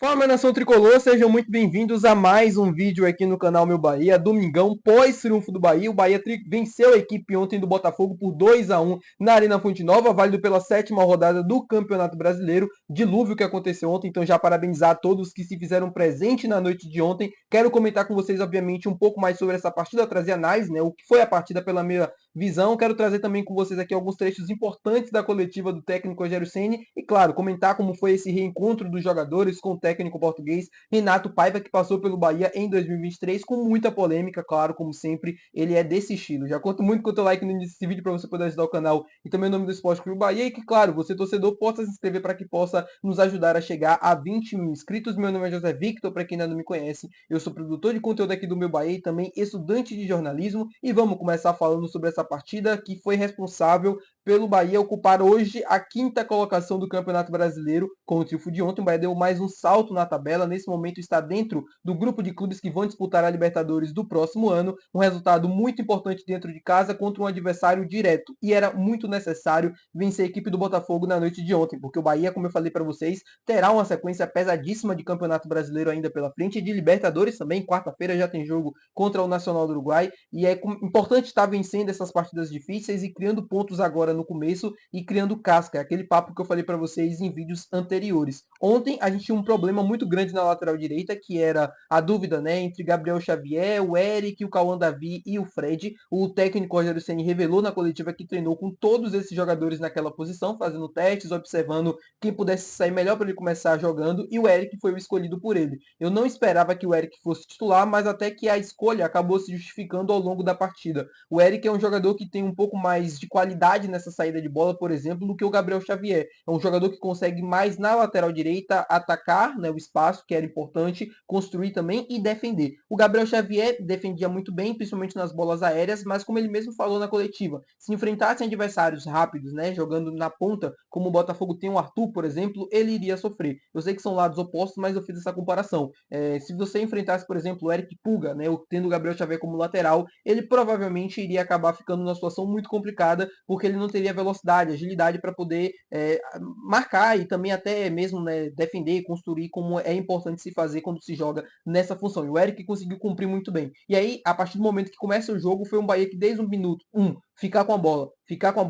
Fala, minha nação tricolor, sejam muito bem-vindos a mais um vídeo aqui no canal Meu Bahia. Domingão, pós-triunfo do Bahia, o Bahia venceu a equipe ontem do Botafogo por 2-1 na Arena Fonte Nova, válido pela sétima rodada do Campeonato Brasileiro. Dilúvio que aconteceu ontem, então já parabenizar a todos que se fizeram presente na noite de ontem. Quero comentar com vocês, obviamente, um pouco mais sobre essa partida, trazer análise, né, o que foi a partida pela minha visão. Quero trazer também com vocês aqui alguns trechos importantes da coletiva do técnico Rogério Ceni e, claro, comentar como foi esse reencontro dos jogadores com o técnico português Renato Paiva, que passou pelo Bahia em 2023 com muita polêmica, claro, como sempre, ele é desse estilo. Já conto muito com o teu like no início desse vídeo para você poder ajudar o canal e também o nome do Esporte Clube Bahia e que, claro, você torcedor possa se inscrever para que possa nos ajudar a chegar a 20 mil inscritos. Meu nome é José Victor, para quem ainda não me conhece, eu sou produtor de conteúdo aqui do Meu Bahia e também estudante de jornalismo e vamos começar falando sobre essa partida que foi responsável pelo Bahia ocupar hoje a quinta colocação do Campeonato Brasileiro com o triunfo de ontem. O Bahia deu mais um salto na tabela, nesse momento está dentro do grupo de clubes que vão disputar a Libertadores do próximo ano, um resultado muito importante dentro de casa contra um adversário direto, e era muito necessário vencer a equipe do Botafogo na noite de ontem, porque o Bahia, como eu falei para vocês, terá uma sequência pesadíssima de Campeonato Brasileiro ainda pela frente, e de Libertadores também. Quarta-feira já tem jogo contra o Nacional do Uruguai, e é importante estar vencendo essas partidas difíceis e criando pontos agora no começo e criando casca, aquele papo que eu falei para vocês em vídeos anteriores. Ontem a gente tinha um problema muito grande na lateral direita, que era a dúvida, né, entre Gabriel Xavier, o Eric, o Cauã Davi e o Fred. O técnico Rogério Ceni revelou na coletiva que treinou com todos esses jogadores naquela posição, fazendo testes, observando quem pudesse sair melhor para ele começar jogando, e o Eric foi o escolhido por ele. Eu não esperava que o Eric fosse titular, mas até que a escolha acabou se justificando ao longo da partida. O Eric é um jogador que tem um pouco mais de qualidade nessa saída de bola, por exemplo, do que o Gabriel Xavier. É um jogador que consegue mais na lateral direita atacar, né, o espaço, que era importante, construir também e defender. O Gabriel Xavier defendia muito bem, principalmente nas bolas aéreas, mas como ele mesmo falou na coletiva, se enfrentassem adversários rápidos, né, jogando na ponta, como o Botafogo tem o Arthur, por exemplo, ele iria sofrer. Eu sei que são lados opostos, mas eu fiz essa comparação. Se você enfrentasse, por exemplo, o Eric Puga, né, tendo o Gabriel Xavier como lateral, ele provavelmente iria acabar ficando numa situação muito complicada, porque ele não teria velocidade, agilidade para poder marcar e também até mesmo, né, defender e construir, como é importante se fazer quando se joga nessa função. E o Eric conseguiu cumprir muito bem. E aí, a partir do momento que começa o jogo, foi um Bahia que desde o minuto ficar com a bola, ficar com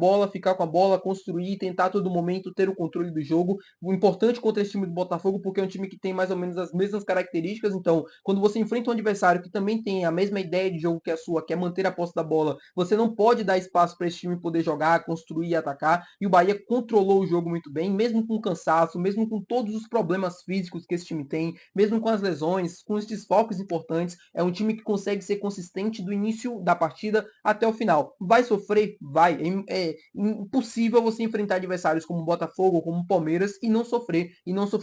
a bola, construir, tentar a todo momento ter o controle do jogo. O importante contra esse time do Botafogo, porque é um time que tem mais ou menos as mesmas características. Então, quando você enfrenta um adversário que também tem a mesma ideia de jogo que a sua, que é manter a posse da bola, você não pode dar espaço para esse time poder jogar, construir e atacar. E o Bahia controlou o jogo muito bem, mesmo com cansaço, mesmo com todos os problemas físicos que esse time tem, mesmo com as lesões, com os desfalques importantes. É um time que consegue ser consistente do início da partida até o final. Vai sofrer? Vai. É impossível você enfrentar adversários como o Botafogo ou como o Palmeiras e não sofrer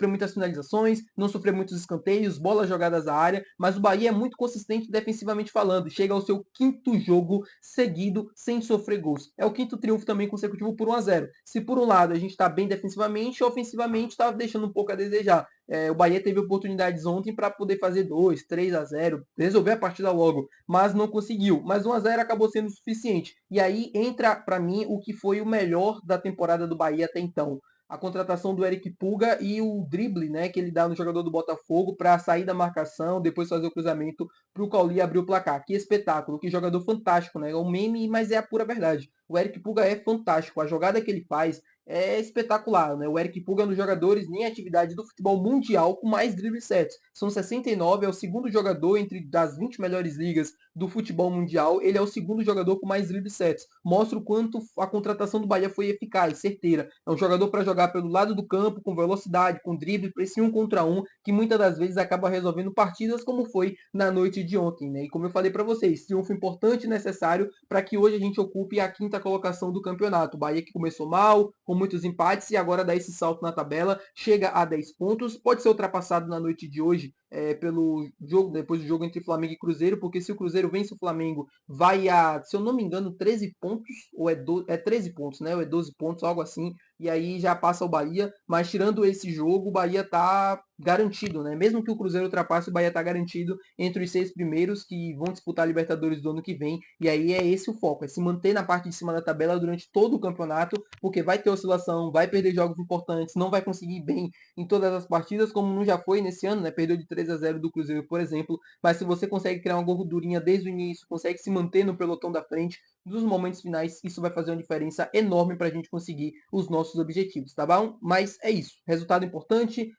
muitas finalizações, não sofrer muitos escanteios, bolas jogadas à área, mas o Bahia é muito consistente defensivamente falando, chega ao seu quinto jogo seguido sem sofrer gols. É o quinto triunfo também consecutivo por 1-0. Se por um lado a gente está bem defensivamente, ofensivamente está deixando um pouco a desejar. O Bahia teve oportunidades ontem para poder fazer 2, 3-0, resolver a partida logo, mas não conseguiu. Mas 1-0 acabou sendo suficiente. E aí entra para mim o que foi o melhor da temporada do Bahia até então. A contratação do Eric Puga e o drible, né, que ele dá no jogador do Botafogo para sair da marcação, depois fazer o cruzamento para o Cauli abrir o placar. Que espetáculo, que jogador fantástico, né? É um meme, mas é a pura verdade. O Eric Puga é fantástico. A jogada que ele faz é espetacular, né? O Eric Puga é um dos jogadores em atividade do futebol mundial com mais dribles certos. São 69, é o segundo jogador entre das 20 melhores ligas do futebol mundial. Ele é o segundo jogador com mais dribles certos. Mostra o quanto a contratação do Bahia foi eficaz, certeira. É um jogador para jogar pelo lado do campo, com velocidade, com drible, para esse 1 contra 1, que muitas das vezes acaba resolvendo partidas, como foi na noite de ontem, né? E como eu falei para vocês, triunfo importante e necessário para que hoje a gente ocupe a quinta colocação do campeonato. O Bahia que começou mal, com muitos empates, e agora dá esse salto na tabela, chega a 10 pontos, pode ser ultrapassado na noite de hoje pelo jogo, depois do jogo entre Flamengo e Cruzeiro, porque se o Cruzeiro vence o Flamengo, vai a, se eu não me engano, 13 pontos, ou é 13 pontos, né? Ou é 12 pontos, algo assim, e aí já passa o Bahia, mas tirando esse jogo, o Bahia tá garantido, né? Mesmo que o Cruzeiro ultrapasse, o Bahia tá garantido entre os 6 primeiros que vão disputar a Libertadores do ano que vem, e aí é esse o foco, é se manter na parte de cima da tabela durante todo o campeonato, porque vai ter oscilação, vai perder jogos importantes, não vai conseguir bem em todas as partidas, como não já foi nesse ano, né? Perdeu de 3-0 do Cruzeiro, por exemplo, mas se você consegue criar uma gordurinha desde o início, consegue se manter no pelotão da frente, dos momentos finais, isso vai fazer uma diferença enorme para a gente conseguir os nossos objetivos, tá bom? Mas é isso. Resultado importante,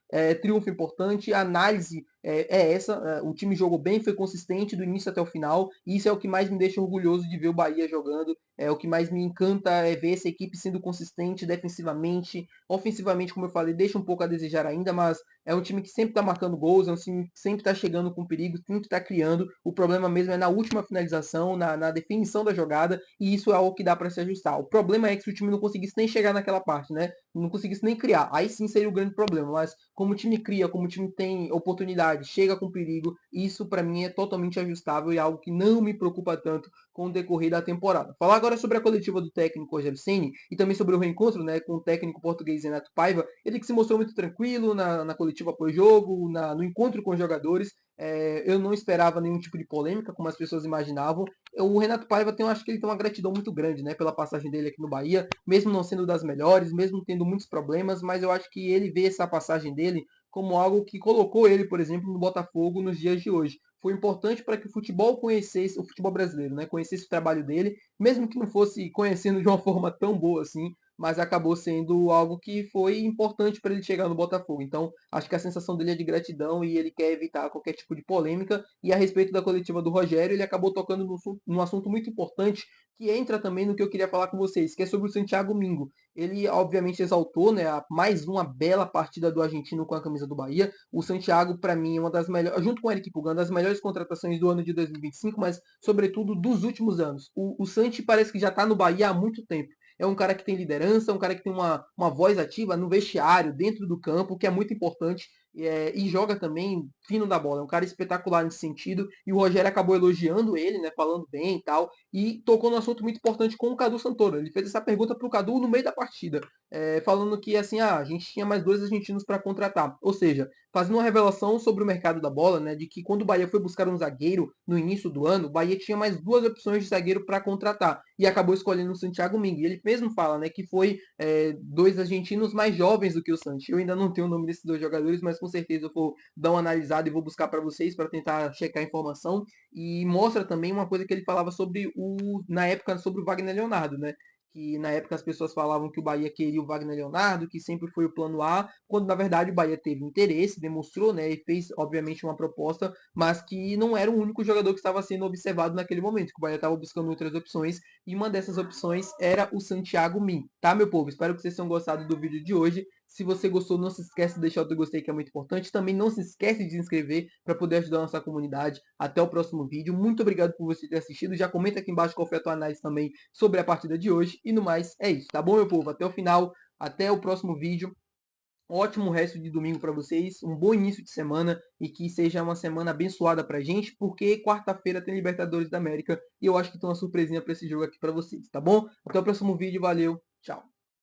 triunfo importante, a análise é essa. O time jogou bem, foi consistente do início até o final, e isso é o que mais me deixa orgulhoso de ver o Bahia jogando. É o que mais me encanta é ver essa equipe sendo consistente defensivamente, ofensivamente, como eu falei, deixa um pouco a desejar ainda, mas é um time que sempre está marcando gols, é um time que sempre está chegando com perigo, sempre está criando. O problema mesmo é na última finalização, na definição da jogada, e isso é algo que dá para se ajustar. O problema é que se o time não conseguisse nem chegar naquela parte, né? Não conseguisse nem criar, aí sim seria o grande problema. Mas como o time cria, como o time tem oportunidade, chega com perigo, isso para mim é totalmente ajustável e algo que não me preocupa tanto com o decorrer da temporada. Falar agora sobre a coletiva do técnico Rogério Ceni e também sobre o reencontro, né, com o técnico português Renato Paiva, ele que se mostrou muito tranquilo na coletiva pós-jogo, no encontro com os jogadores. Eu não esperava nenhum tipo de polêmica, como as pessoas imaginavam. O Renato Paiva tem, eu acho que ele tem uma gratidão muito grande, né, pela passagem dele aqui no Bahia, mesmo não sendo das melhores, mesmo tendo muitos problemas, mas eu acho que ele vê essa passagem dele como algo que colocou ele, por exemplo, no Botafogo nos dias de hoje. Foi importante para que o futebol conhecesse, o futebol brasileiro, né, conhecesse o trabalho dele, mesmo que não fosse conhecendo de uma forma tão boa assim, mas acabou sendo algo que foi importante para ele chegar no Botafogo. Então, acho que a sensação dele é de gratidão e ele quer evitar qualquer tipo de polêmica. E a respeito da coletiva do Rogério, ele acabou tocando num assunto muito importante que entra também no que eu queria falar com vocês, que é sobre o Santiago Mingo. Ele, obviamente, exaltou, né, mais uma bela partida do argentino com a camisa do Bahia. O Santiago, para mim, é uma das melhores, junto com o Eric Pulgar, das melhores contratações do ano de 2025, mas, sobretudo, dos últimos anos. O Santi parece que já está no Bahia há muito tempo. É um cara que tem liderança, um cara que tem uma voz ativa no vestiário, dentro do campo, que é muito importante. E joga também fino da bola. É um cara espetacular nesse sentido. E o Rogério acabou elogiando ele, né? Falando bem e tal. E tocou num assunto muito importante com o Cadu Santoro. Ele fez essa pergunta pro Cadu no meio da partida. Falando que assim, a gente tinha mais 2 argentinos para contratar. Ou seja, fazendo uma revelação sobre o mercado da bola, né? De que quando o Bahia foi buscar um zagueiro no início do ano, o Bahia tinha mais 2 opções de zagueiro para contratar. E acabou escolhendo o Santiago Mingue. Ele mesmo fala, né? Que foi 2 argentinos mais jovens do que o Santos. Eu ainda não tenho o nome desses 2 jogadores, mas com certeza eu vou dar uma analisada e vou buscar para vocês para tentar checar a informação. E mostra também uma coisa que ele falava sobre na época sobre o Wagner Leonardo, né? Que na época as pessoas falavam que o Bahia queria o Wagner Leonardo, que sempre foi o plano A, quando na verdade o Bahia teve interesse, demonstrou, né, e fez obviamente uma proposta, mas que não era o único jogador que estava sendo observado naquele momento, que o Bahia estava buscando outras opções, e uma dessas opções era o Santiago Min, tá, meu povo? Espero que vocês tenham gostado do vídeo de hoje. Se você gostou, não se esquece de deixar o teu gostei, que é muito importante. Também não se esquece de se inscrever para poder ajudar a nossa comunidade. Até o próximo vídeo. Muito obrigado por você ter assistido. Já comenta aqui embaixo qual foi a tua análise também sobre a partida de hoje. E no mais, é isso, tá bom, meu povo? Até o final. Até o próximo vídeo. Ótimo resto de domingo para vocês, um bom início de semana e que seja uma semana abençoada para a gente, porque quarta-feira tem Libertadores da América e eu acho que tem uma surpresinha para esse jogo aqui para vocês, tá bom? Até o próximo vídeo, valeu, tchau.